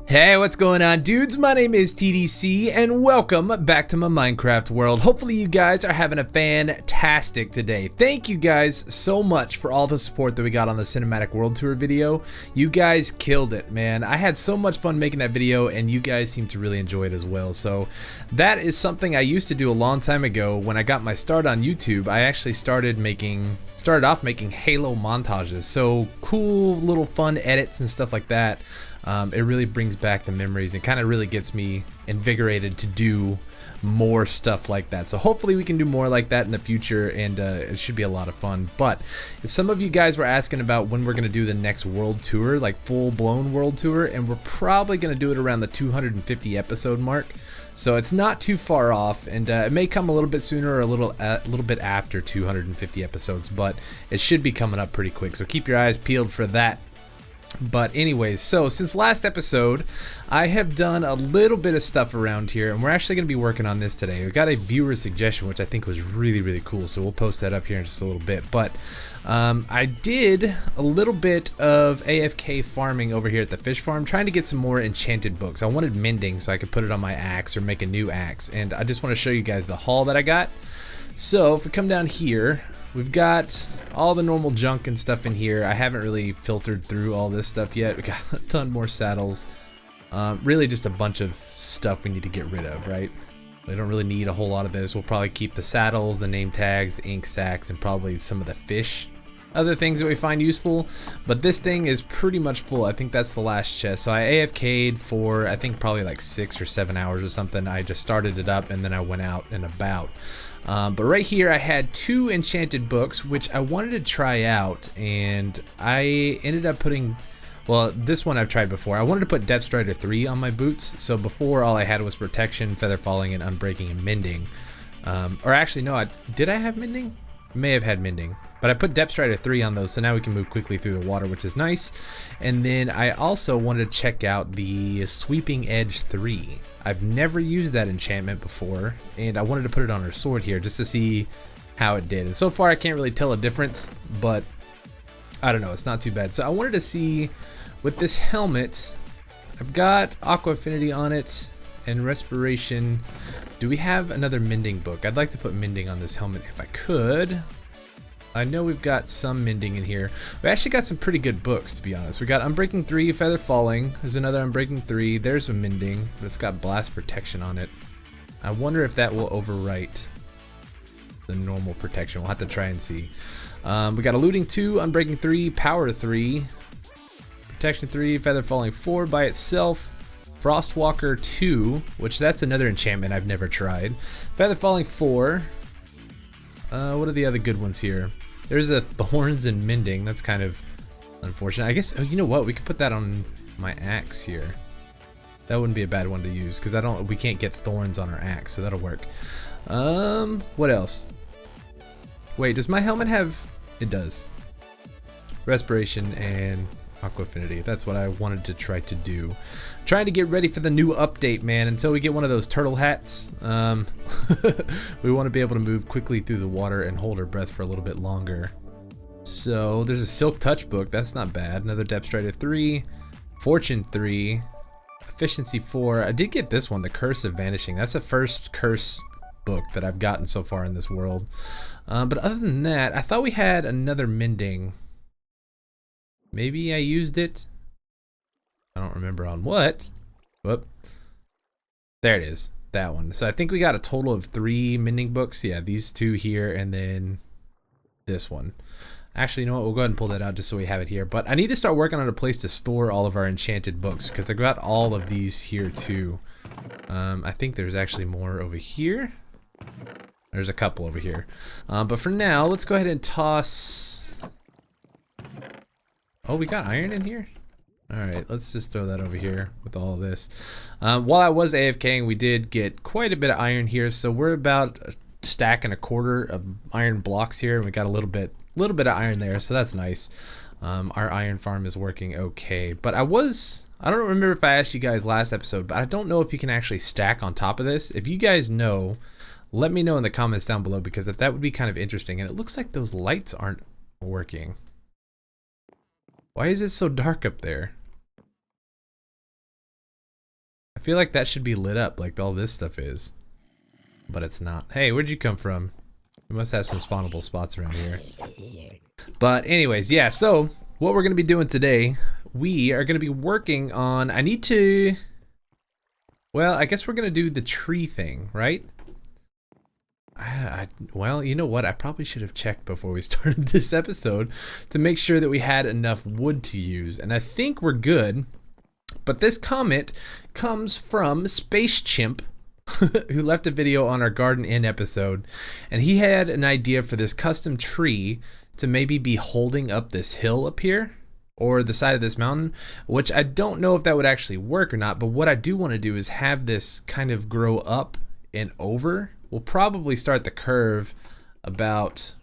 Hey, what's going on, dudes? My name is TDC and welcome back to my Minecraft world. Hopefully you guys are having a fantastic today. Thank you guys so much for all the support that we got on the cinematic world tour video. You guys killed it, man. I had so much fun making that video and you guys seem to really enjoy it as well. So that is something I used to do a long time ago. When I got my start on YouTube, I actually started off making Halo montages. So cool little fun edits and stuff like that. It really brings back the memories and kind of really gets me invigorated to do more stuff like that. So hopefully we can do more like that in the future, and it should be a lot of fun. But some of you guys were asking about when we're going to do the next world tour, like full-blown world tour, and we're probably going to do it around the 250 episode mark. So it's not too far off, and it may come a little bit sooner or a little bit after 250 episodes, but it should be coming up pretty quick. So keep your eyes peeled for that. But anyways, so since last episode, I have done a little bit of stuff around here, and we're actually going to be working on this today. We got a viewer suggestion, which I think was really cool, so we'll post that up here in just a little bit. But I did a little bit of AFK farming over here at the fish farm, trying to get some more enchanted books. I wanted mending so I could put it on my axe or make a new axe, and I just want to show you guys the haul that I got. So if we come down here, we've got all the normal junk and stuff in here. I haven't really filtered through all this stuff yet. We got a ton more saddles. Really just a bunch of stuff we need to get rid of, right? We don't really need a whole lot of this. We'll probably keep the saddles, the name tags, the ink sacks, and probably some of the fish. Other things that we find useful, but this thing is pretty much full. I think that's the last chest. So I AFK'd for I think probably like 6 or 7 hours or something. I just started it up and then I went out and about. But right here I had 2 enchanted books which I wanted to try out, and I ended up putting, well, this one I've tried before. I wanted to put Depth Strider 3 on my boots. So before all I had was protection, feather falling, and unbreaking and mending. Or actually no, did I have mending? May have had mending. But I put Depth Strider 3 on those, so now we can move quickly through the water, which is nice. And then I also wanted to check out the Sweeping Edge 3. I've never used that enchantment before, and I wanted to put it on our sword here just to see how it did. And so far I can't really tell a difference, but I don't know, it's not too bad. So I wanted to see with this helmet, I've got Aqua Affinity on it and Respiration. Do we have another mending book? I'd like to put mending on this helmet if I could. I know we've got some mending in here. We actually got some pretty good books, to be honest. We got Unbreaking 3, Feather Falling. There's another Unbreaking 3. There's a mending, but it's got Blast Protection on it. I wonder if that will overwrite the normal protection. We'll have to try and see. We got Eluding 2, Unbreaking 3, Power 3, Protection 3, Feather Falling 4 by itself. Frostwalker 2, which that's another enchantment I've never tried. Feather Falling 4. What are the other good ones here? There's a Thorns and Mending. That's kind of unfortunate. I guess, oh, you know what? We could put that on my axe here. That wouldn't be a bad one to use because we can't get thorns on our axe, so that'll work. What else? Wait, does my helmet have? It does. Respiration and Aqua Affinity. That's what I wanted to try to do. Trying to get ready for the new update, man. Until we get one of those turtle hats, we want to be able to move quickly through the water and hold our breath for a little bit longer. So there's a Silk Touch book. That's not bad. Another Depth Strider 3, Fortune 3, Efficiency 4. I did get this one, the Curse of Vanishing. That's the first curse book that I've gotten so far in this world. But other than that, I thought we had another mending. Maybe I used it. I don't remember on what. Whoop. There it is. That one. So I think we got a total of 3 mending books. Yeah, these 2 here and then this one. Actually, you know what? We'll go ahead and pull that out just so we have it here. But I need to start working on a place to store all of our enchanted books because I got all of these here too. I think there's actually more over here. There's a couple over here. But for now, let's go ahead and toss... Oh, we got iron in here? Alright, let's just throw that over here with all of this. While I was AFKing, we did get quite a bit of iron here, so we're about a stack and a quarter of iron blocks here, and we got a little bit of iron there, so that's nice. Our iron farm is working okay. But I don't remember if I asked you guys last episode, but I don't know if you can actually stack on top of this. If you guys know, Let me know in the comments down below, because that would be kind of interesting. And it looks like those lights aren't working. Why is it so dark up there? I feel like that should be lit up like all this stuff is. But it's not. Hey, where'd you come from? We must have some spawnable spots around here. But anyways, yeah, so what we're going to be doing today, we are going to be working on, well, I guess we're going to do the tree thing, right? Well, you know what? I probably should have checked before we started this episode to make sure that we had enough wood to use. And I think we're good. But this comment comes from Space Chimp, who left a video on our Garden Inn episode. And he had an idea for this custom tree to maybe be holding up this hill up here, or the side of this mountain, which I don't know if that would actually work or not. But what I do want to do is have this kind of grow up and over. We'll probably start the curve about,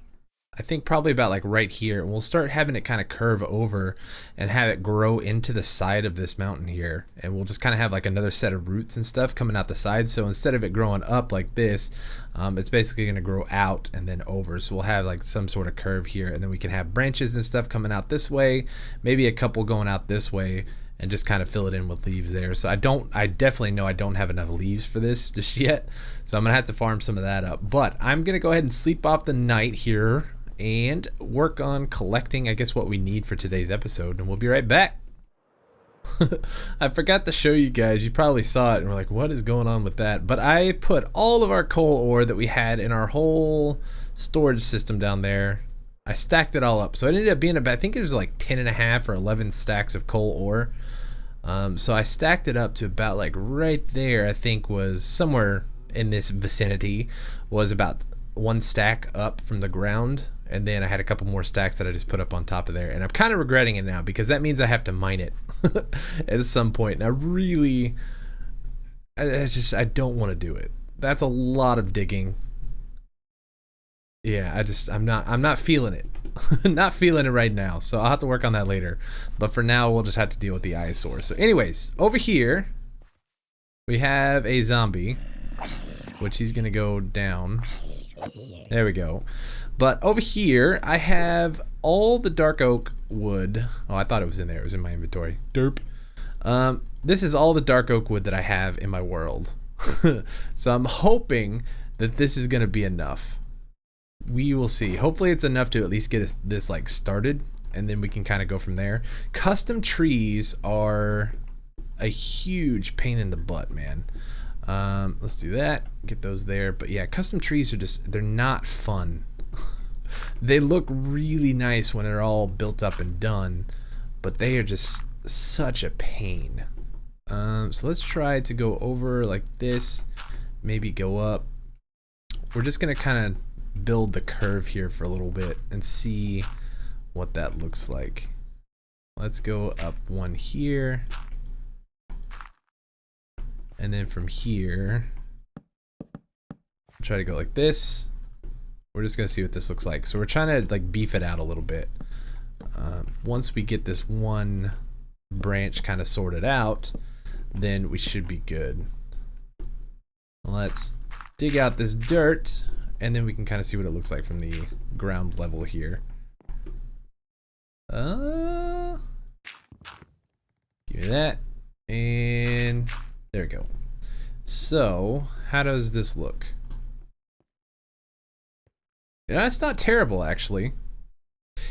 I think probably about like right here. And we'll start having it kind of curve over and have it grow into the side of this mountain here. And we'll just kind of have like another set of roots and stuff coming out the side. So instead of it growing up like this, it's basically going to grow out and then over. So we'll have like some sort of curve here, and then we can have branches and stuff coming out this way, maybe a couple going out this way, and just kind of fill it in with leaves there. So I definitely know I don't have enough leaves for this just yet. So I'm gonna have to farm some of that up. But I'm gonna go ahead and sleep off the night here and work on collecting, I guess, what we need for today's episode, and we'll be right back. I forgot to show you guys. You probably saw it and were like, what is going on with that? But I put all of our coal ore that we had in our whole storage system down there. I stacked it all up. So it ended up being about, I think it was like 10.5 or 11 stacks of coal ore. So I stacked it up to about like right there, I think was somewhere in this vicinity, was about 1 stack up from the ground. And then I had a couple more stacks that I just put up on top of there. And I'm kind of regretting it now, because that means I have to mine it at some point. And I don't want to do it. That's a lot of digging. Yeah, I'm not feeling it. Not feeling it right now. So I'll have to work on that later. But for now, we'll just have to deal with the eyesore. So anyways, over here, we have a zombie, which he's going to go down. There we go. But over here, I have all the dark oak wood. Oh, I thought it was in there. It was in my inventory. Derp. This is all the dark oak wood that I have in my world. So I'm hoping that this is going to be enough. We will see. Hopefully it's enough to at least get this like started, and then we can kind of go from there. Custom trees are a huge pain in the butt, man. Let's do that. Get those there. But yeah, custom trees are they're not fun. They look really nice when they're all built up and done, but they are just such a pain. So let's try to go over like this, maybe go up. We're just gonna kind of build the curve here for a little bit and see what that looks like. Let's go up one here, and then from here try to go like this. We're just gonna see what this looks like. So we're trying to like beef it out a little bit. Once we get this one branch kind of sorted out, then we should be good. Let's dig out this dirt, and then we can kind of see what it looks like from the ground level here. Give me that, and there we go. So how does this look? Yeah, it's not terrible, actually.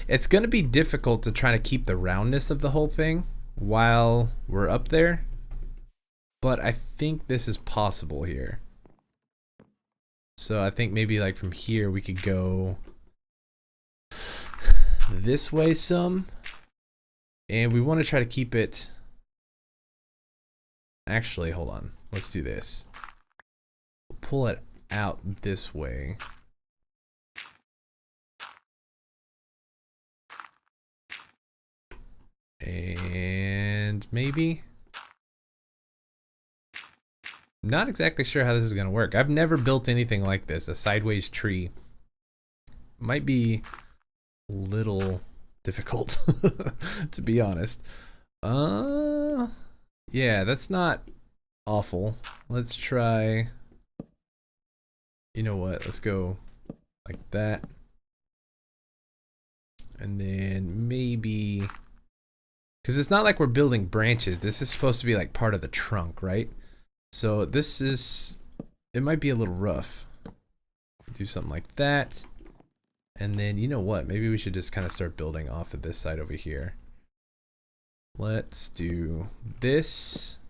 It's going to be difficult to try to keep the roundness of the whole thing while we're up there, but I think this is possible here. So I think maybe like from here we could go this way some, and we want to try to keep it. Actually, hold on. Let's do this. Pull it out this way. And maybe, I'm not exactly sure how this is gonna work. I've never built anything like this, a sideways tree. Might be a little difficult to be honest. Yeah, that's not awful. Let's try, you know what? Let's go like that. And then maybe, because it's not like we're building branches. This is supposed to be like part of the trunk, right? So this is, it might be a little rough. Do something like that. And then, you know what? Maybe we should just kind of start building off of this side over here. Let's do this.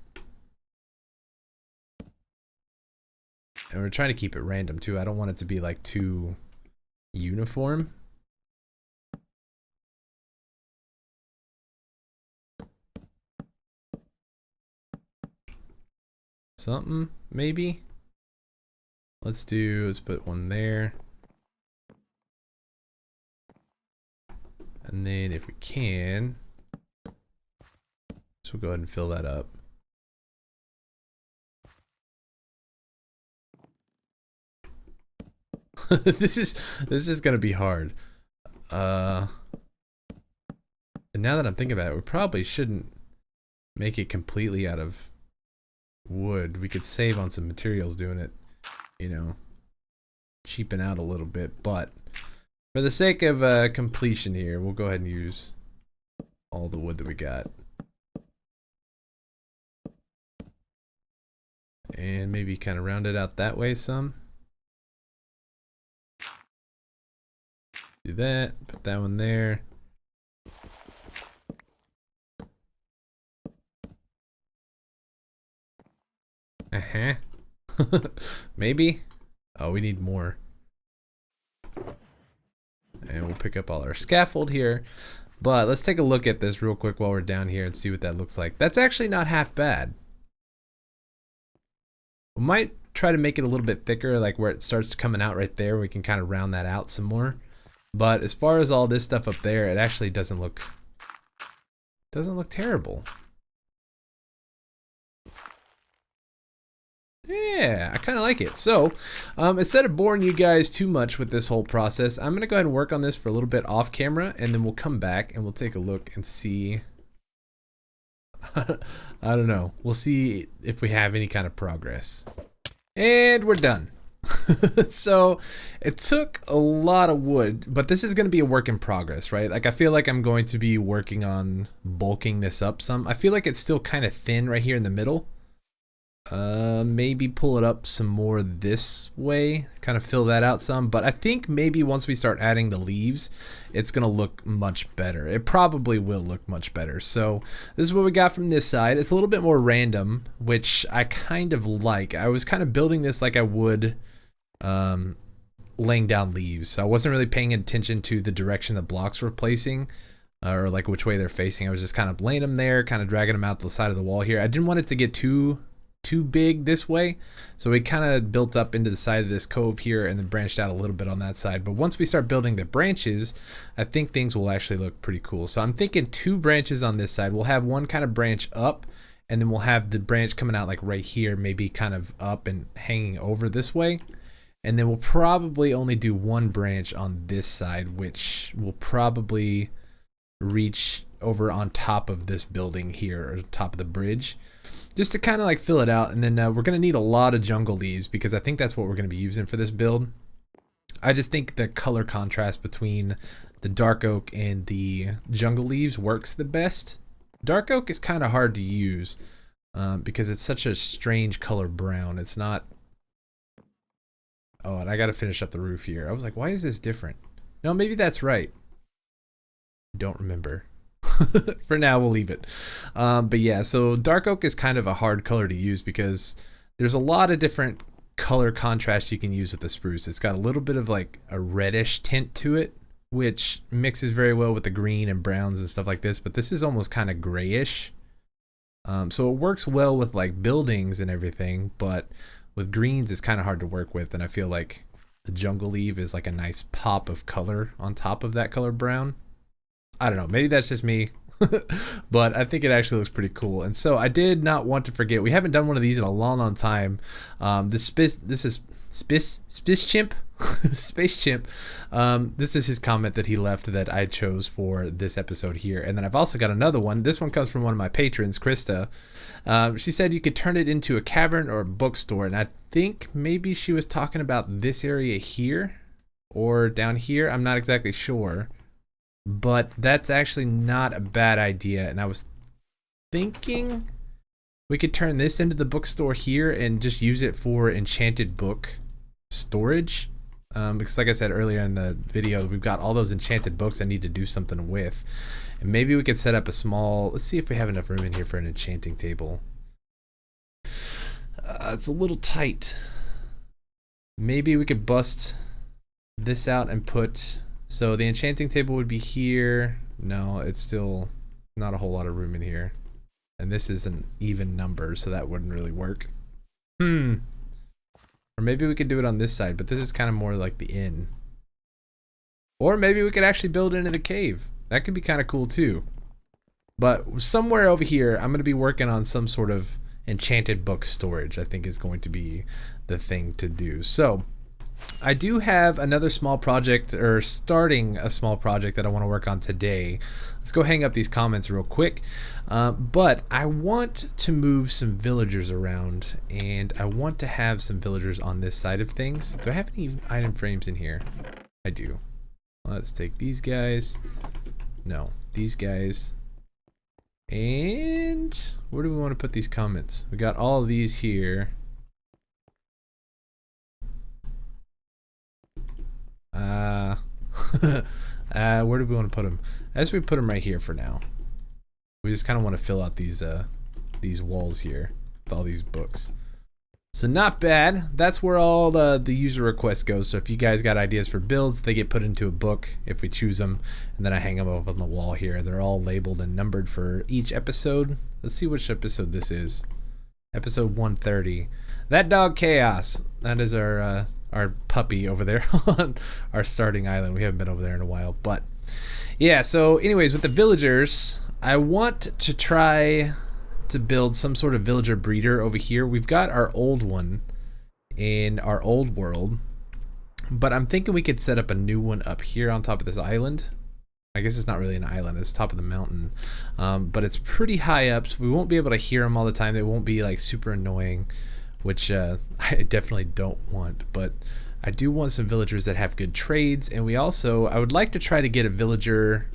And we're trying to keep it random too. I don't want it to be like too uniform. Something, maybe. Let's put one there. And then if we can, so we'll go ahead and fill that up. This is gonna be hard. And now that I'm thinking about it, we probably shouldn't make it completely out of wood. We could save on some materials doing it, you know, cheapen out a little bit, but for the sake of completion here, we'll go ahead and use all the wood that we got. And maybe kind of round it out that way some. Do that, put that one there. Maybe. Oh, we need more. And we'll pick up all our scaffold here. But let's take a look at this real quick while we're down here and see what that looks like. That's actually not half bad. We might try to make it a little bit thicker, like where it starts coming out right there. We can kind of round that out some more. But as far as all this stuff up there, it actually doesn't look terrible. Yeah, I kind of like it. So, instead of boring you guys too much with this whole process, I'm going to go ahead and work on this for a little bit off camera, and then we'll come back and we'll take a look and see. I don't know. We'll see if we have any kind of progress. And we're done. So, it took a lot of wood, but this is going to be a work in progress, right? Like, I feel like I'm going to be working on bulking this up some. I feel like it's still kind of thin right here in the middle. Maybe pull it up some more this way, kind of fill that out some, but I think maybe once we start adding the leaves, it's gonna look much better. It probably will look much better. So this is what we got from this side. It's a little bit more random, which I kind of like. I was kind of building this like I would laying down leaves. So I wasn't really paying attention to the direction the blocks were placing, or like which way they're facing. I was just kind of laying them there, kind of dragging them out the side of the wall here. I didn't want it to get too big this way, so we kind of built up into the side of this cove here and then branched out a little bit on that side. But once we start building the branches, I think things will actually look pretty cool. So I'm thinking 2 branches on this side. We'll have one kind of branch up, and then we'll have the branch coming out like right here, maybe kind of up and hanging over this way. And then we'll probably only do 1 branch on this side, which will probably reach over on top of this building here, or top of the bridge, just to kind of like fill it out. And then we're going to need a lot of jungle leaves, because I think that's what we're going to be using for this build. I just think the color contrast between the dark oak and the jungle leaves works the best. Dark oak is kind of hard to use because it's such a strange color brown. It's not. Oh, and I got to finish up the roof here. I was like, why is this different? No, maybe that's right. Don't remember. For now, we'll leave it. But yeah, so dark oak is kind of a hard color to use because there's a lot of different color contrast you can use with the spruce. It's got a little bit of like a reddish tint to it, which mixes very well with the green and browns and stuff like this. But this is almost kind of grayish. So it works well with like buildings and everything, but with greens, it's kind of hard to work with. And I feel like the jungle leaf is like a nice pop of color on top of that color brown. I don't know, maybe that's just me, but I think it actually looks pretty cool. And so I did not want to forget, we haven't done one of these in a long time. This is Spiss Chimp? Space Chimp. This is his comment that he left that I chose for this episode here. And then I've also got another one. This one comes from one of my patrons, Krista. She said you could turn it into a cavern or a bookstore. And I think maybe she was talking about this area here or down here. I'm not exactly sure. But that's actually not a bad idea. And I was thinking we could turn this into the bookstore here and just use it for enchanted book storage. Because like I said earlier in the video, we've got all those enchanted books I need to do something with. And maybe we could set up a small, let's see if we have enough room in here for an enchanting table. It's a little tight. Maybe we could bust this out and put, so the enchanting table would be here. No, it's still not a whole lot of room in here. And this is an even number, so that wouldn't really work. Or maybe we could do it on this side, but this is kind of more like the inn. Or maybe we could actually build into the cave. That could be kind of cool too. But somewhere over here, I'm going to be working on some sort of enchanted book storage, I think is going to be the thing to do. So I do have another small project, or starting a small project that I want to work on today. Let's go hang up these comments real quick. But I want to move some villagers around, and I want to have some villagers on this side of things. Do I have any item frames in here? I do. Let's take these guys. No, these guys. And where do we want to put these comments? We got all of these here. Where do we want to put them? As we put them right here for now. We just kind of want to fill out these walls here with all these books. So not bad. That's where all the user requests go. So if you guys got ideas for builds, they get put into a book if we choose them, and then I hang them up on the wall here. They're all labeled and numbered for each episode. Let's see which episode this is. Episode 130. That dog Chaos. That is our puppy over there on our starting island. We haven't been over there in a while, but yeah. So anyways, with the villagers, I want to try to build some sort of villager breeder over here. We've got our old one in our old world, but I'm thinking we could set up a new one up here on top of this island. I guess it's not really an island, it's top of the mountain, but it's pretty high up, so we won't be able to hear them all the time. They won't be like super annoying, which I definitely don't want, but I do want some villagers that have good trades. And I would like to try to get a villager,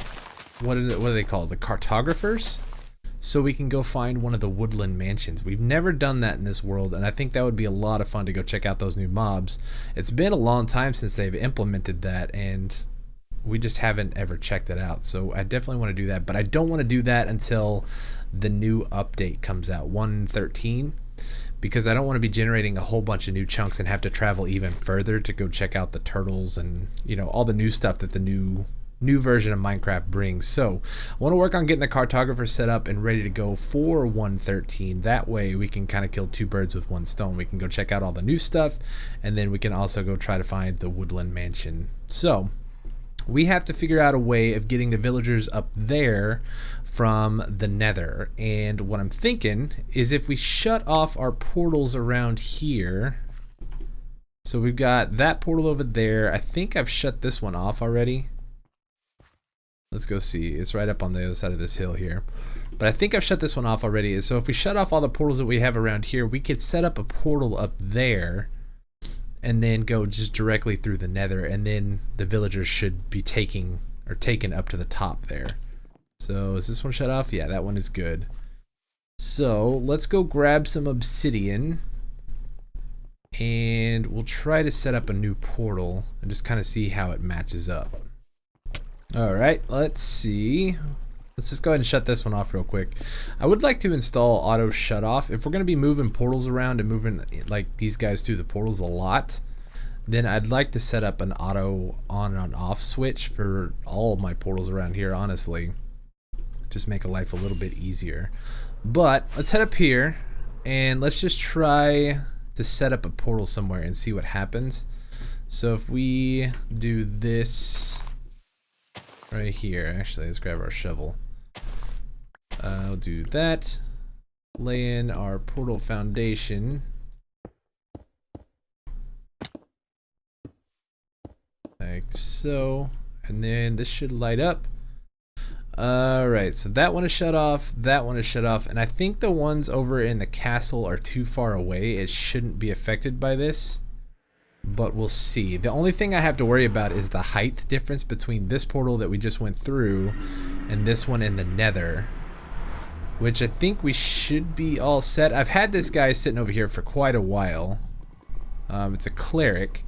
what are they called, the cartographers, so we can go find one of the woodland mansions. We've never done that in this world, and I think that would be a lot of fun to go check out those new mobs. It's been a long time since they've implemented that, and we just haven't ever checked it out. So I definitely want to do that, but I don't want to do that until the new update comes out, 1.13. Because I don't want to be generating a whole bunch of new chunks and have to travel even further to go check out the turtles and, you know, all the new stuff that the new version of Minecraft brings. So I want to work on getting the cartographer set up and ready to go for 1.13. That way we can kind of kill two birds with one stone. We can go check out all the new stuff, and then we can also go try to find the woodland mansion. So we have to figure out a way of getting the villagers up there from the nether. And what I'm thinking is if we shut off our portals around here. So we've got that portal over there. I think I've shut this one off already. Let's go see. It's right up on the other side of this hill here. But I think I've shut this one off already. So if we shut off all the portals that we have around here, we could set up a portal up there and then go just directly through the nether, and then the villagers should be taken up to the top there. So is this one shut off? Yeah, that one is good. So let's go grab some obsidian, and we'll try to set up a new portal and just kind of see how it matches up. All right, let's see. Let's just go ahead and shut this one off real quick. I would like to install auto shut off. If we're going to be moving portals around and moving like these guys through the portals a lot, then I'd like to set up an auto on and off switch for all of my portals around here, honestly. Just make life a little bit easier. But let's head up here and let's just try to set up a portal somewhere and see what happens. So if we do this right here, actually let's grab our shovel. I'll do that. Lay in our portal foundation. like so, and then this should light up. Alright, so that one is shut off, that one is shut off, and I think the ones over in the castle are too far away. It shouldn't be affected by this, but we'll see. The only thing I have to worry about is the height difference between this portal that we just went through and this one in the nether, which I think we should be all set. I've had this guy sitting over here for quite a while. It's a cleric.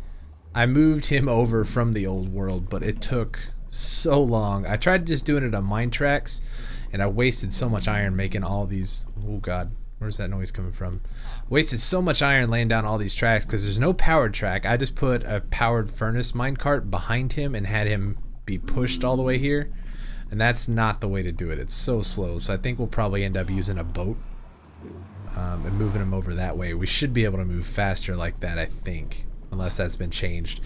I moved him over from the old world, but it took so long. I tried just doing it on mine tracks, and I wasted so much iron making all these. Oh god, where's that noise coming from? Wasted so much iron laying down all these tracks because there's no powered track. I just put a powered furnace minecart behind him and had him be pushed all the way here, and that's not the way to do it. It's so slow. So I think we'll probably end up using a boat and moving him over that way. We should be able to move faster like that, I think, unless that's been changed.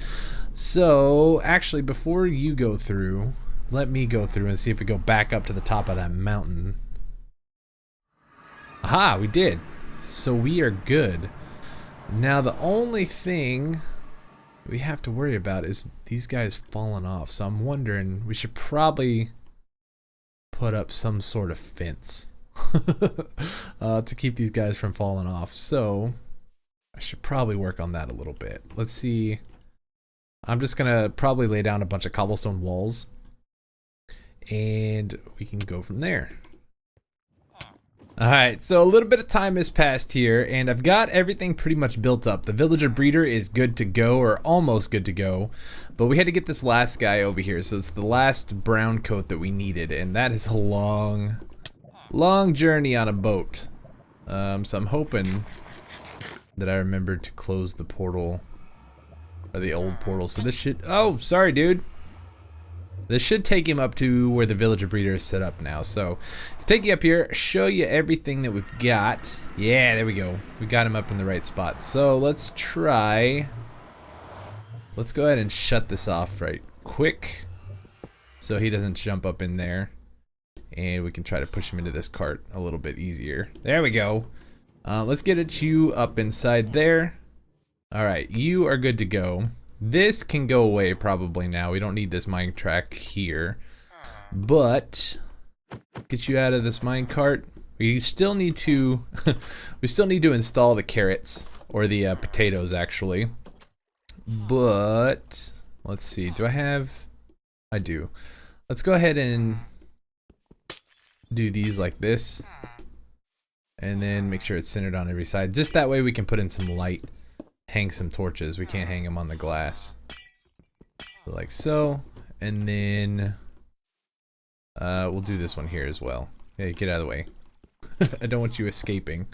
So, actually, before you go through, let me go through and see if we go back up to the top of that mountain. Aha, we did. So we are good. Now, the only thing we have to worry about is these guys falling off. So I'm wondering, we should probably put up some sort of fence to keep these guys from falling off. So I should probably work on that a little bit. Let's see. I'm just gonna probably lay down a bunch of cobblestone walls and we can go from there. Alright, so a little bit of time has passed here and I've got everything pretty much built up. The villager breeder is good to go, or almost good to go, but we had to get this last guy over here, so it's the last brown coat that we needed, and that is a long journey on a boat. So I'm hoping that I remembered to close the portal. Or the old portal. So this should, oh, sorry dude. This should take him up to where the villager breeder is set up now. So take you up here, show you everything that we've got. Yeah, there we go. We got him up in the right spot. So let's try. Let's go ahead and shut this off right quick so he doesn't jump up in there. And we can try to push him into this cart a little bit easier. There we go. Let's get you up inside there. Alright, you are good to go. This can go away probably now. We don't need this mine track here. But get you out of this mine cart. We still need to install the carrots, or the potatoes actually. But let's see, do I have, I do. Let's go ahead and do these like this. And then make sure it's centered on every side. Just that way we can put in some light. Hang some torches. We can't hang them on the glass. So like so. And then we'll do this one here as well. Hey, get out of the way. I don't want you escaping.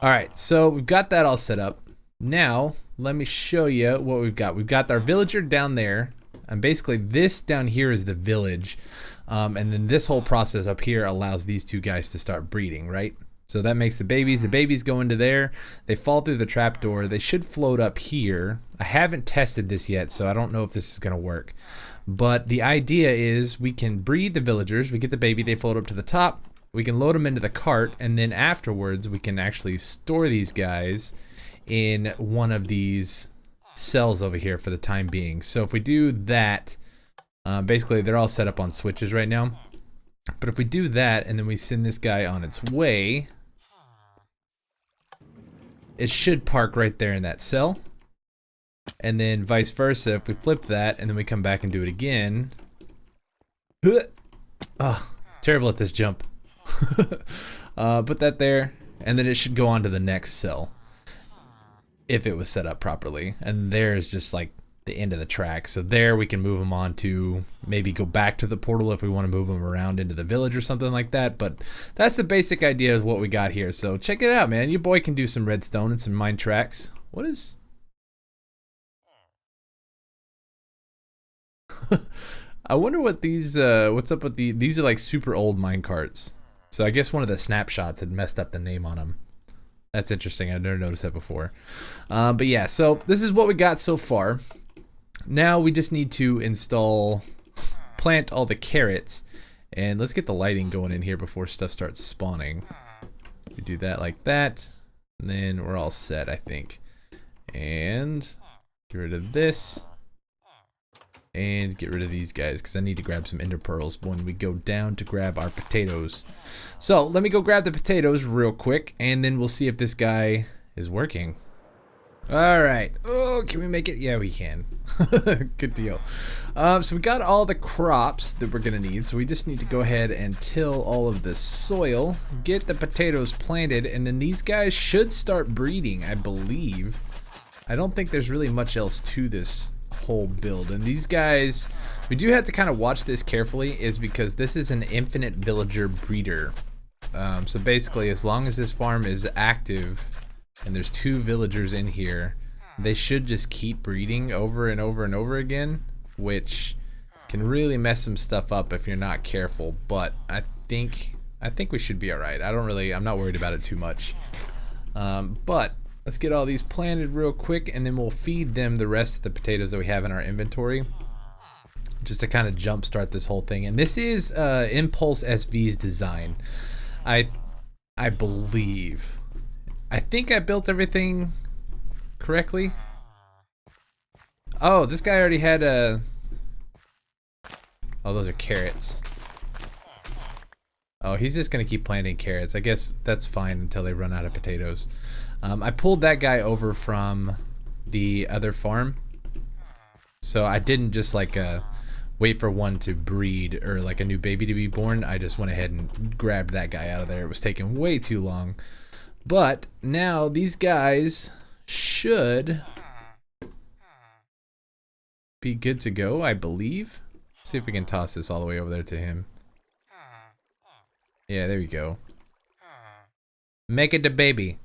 Alright, so we've got that all set up. Now, let me show you what we've got. We've got our villager down there. And basically this down here is the village. And then this whole process up here allows these two guys to start breeding, right? So that makes the babies go into there. They fall through the trapdoor. They should float up here. I haven't tested this yet, so I don't know if this is gonna work. But the idea is we can breed the villagers. We get the baby, they float up to the top. We can load them into the cart, and then afterwards we can actually store these guys in one of these cells over here for the time being. So if we do that, basically they're all set up on switches right now. But if we do that and then we send this guy on its way, it should park right there in that cell. And then vice versa, if we flip that and then we come back and do it again. Oh, terrible at this jump. Put that there, and then it should go on to the next cell if it was set up properly. And there is just like the end of the track. So there we can move them on to maybe go back to the portal if we want to move them around into the village or something like that. But that's the basic idea of what we got here. So check it out, man. Your boy can do some redstone and some mine tracks. What is... I wonder what these, what's up with these are like super old mine carts. So I guess one of the snapshots had messed up the name on them. That's interesting. I've never noticed that before. But yeah, so this is what we got so far. Now we just need to plant all the carrots, and let's get the lighting going in here before stuff starts spawning. We do that like that, and then we're all set, I think. And get rid of this. and get rid of these guys because I need to grab some ender pearls when we go down to grab our potatoes. So let me go grab the potatoes real quick, and then we'll see if this guy is working. All right. Oh, can we make it? Yeah, we can. Good deal. So we got all the crops that we're gonna need. So we just need to go ahead and till all of this soil, get the potatoes planted, and then these guys should start breeding, I believe. I don't think there's really much else to this whole build. And these guys, we do have to kind of watch this carefully, is because this is an infinite villager breeder. So basically, as long as this farm is active, and there's 2 villagers in here, they should just keep breeding over and over and over again, which can really mess some stuff up if you're not careful. But I think we should be all right. I'm not worried about it too much. But let's get all these planted real quick, and then we'll feed them the rest of the potatoes that we have in our inventory, just to kind of jumpstart this whole thing. And this is Impulse SV's design, I believe. I think I built everything correctly. Oh, this guy already had a... Oh, those are carrots. Oh, he's just gonna keep planting carrots. I guess that's fine until they run out of potatoes. I pulled that guy over from the other farm, so I didn't just like wait for one to breed or like a new baby to be born. I just went ahead and grabbed that guy out of there. It was taking way too long. But now these guys should be good to go, I believe. Let's see if we can toss this all the way over there to him. Yeah, there we go. Make it the baby.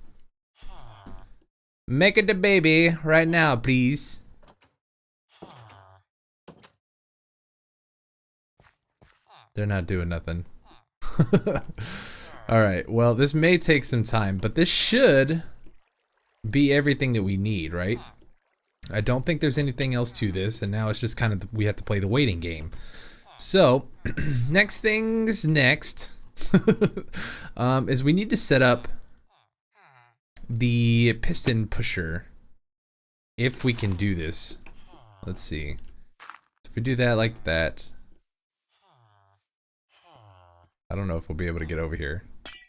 Make it the baby right now, please. They're not doing nothing. Alright, well, this may take some time, but this should be everything that we need, right? I don't think there's anything else to this, and now it's just kind of, we have to play the waiting game. So, next things next, is we need to set up the piston pusher, if we can do this. Let's see. If we do that like that, I don't know if we'll be able to get over here.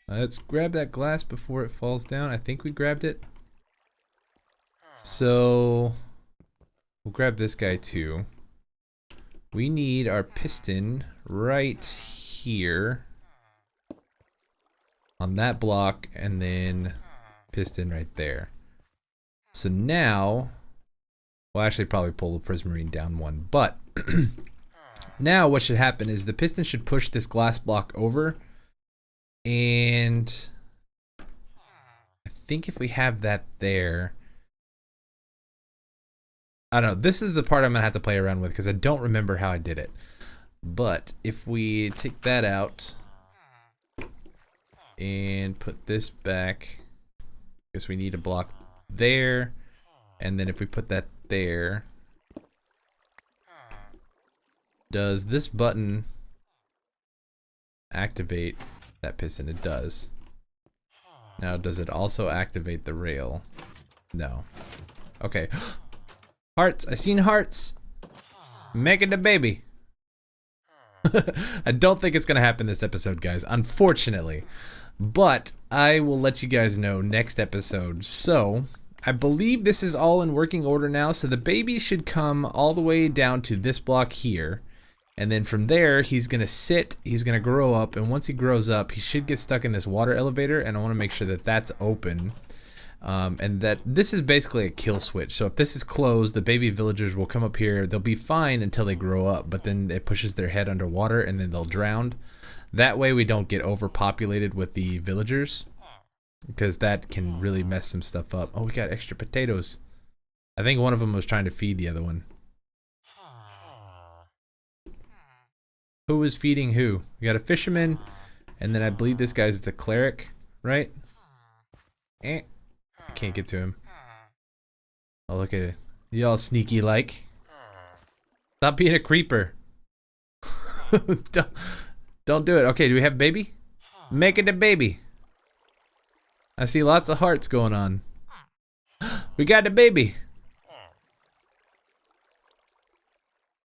Let's grab that glass before it falls down. I think we grabbed it. So we'll grab this guy too. We need our piston right here on that block, and then piston right there. So now we'll actually probably pull the prismarine down one, but now what should happen is the piston should push this glass block over, and I think if we have that there, I don't know, this is the part I'm gonna have to play around with because I don't remember how I did it. But if we take that out and put this back, because we need a block there, and then if we put that there, does this button activate that piston? It does. Now, does it also activate the rail? No. Okay. Hearts! I seen hearts! Making the baby! I don't think it's gonna happen this episode, guys, unfortunately. But I will let you guys know next episode. So, I believe this is all in working order now, so the baby should come all the way down to this block here. And then from there, he's gonna sit, he's gonna grow up, and once he grows up, he should get stuck in this water elevator, and I wanna make sure that that's open. And that this is basically a kill switch. So if this is closed, the baby villagers will come up here, they'll be fine until they grow up, but then it pushes their head underwater and then they'll drown. That way we don't get overpopulated with the villagers, because that can really mess some stuff up. Oh, we got extra potatoes. I think one of them was trying to feed the other one. Who was feeding who? We got a fisherman, and then I believe this guy's the cleric, right? I can't get to him. Oh, look at it. Y'all sneaky like. Stop being a creeper. Don't do it. Okay, do we have baby? Make it a baby. I see lots of hearts going on. We got the baby.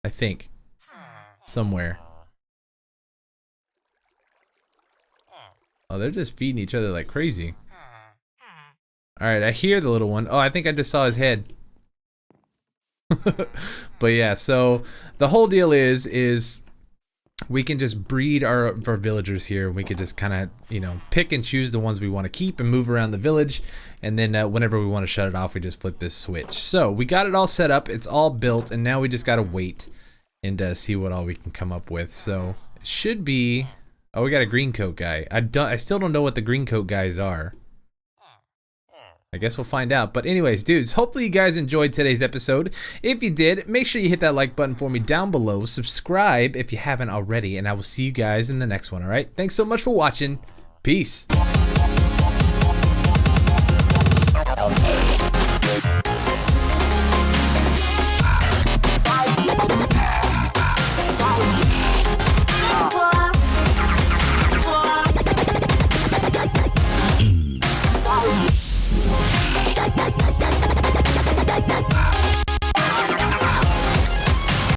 I think. Somewhere. Oh, they're just feeding each other like crazy. Alright, I hear the little one. Oh, I think I just saw his head. But yeah, so the whole deal is we can just breed our villagers here. We could just kind of, you know, pick and choose the ones we want to keep and move around the village. And then whenever we want to shut it off, we just flip this switch. So we got it all set up. It's all built. And now we just got to wait and see what all we can come up with. So it should be... Oh, we got a green coat guy. I still don't know what the green coat guys are. I guess we'll find out. But anyways, dudes, hopefully you guys enjoyed today's episode. If you did, make sure you hit that like button for me down below. Subscribe if you haven't already, and I will see you guys in the next one, alright? Thanks so much for watching. Peace.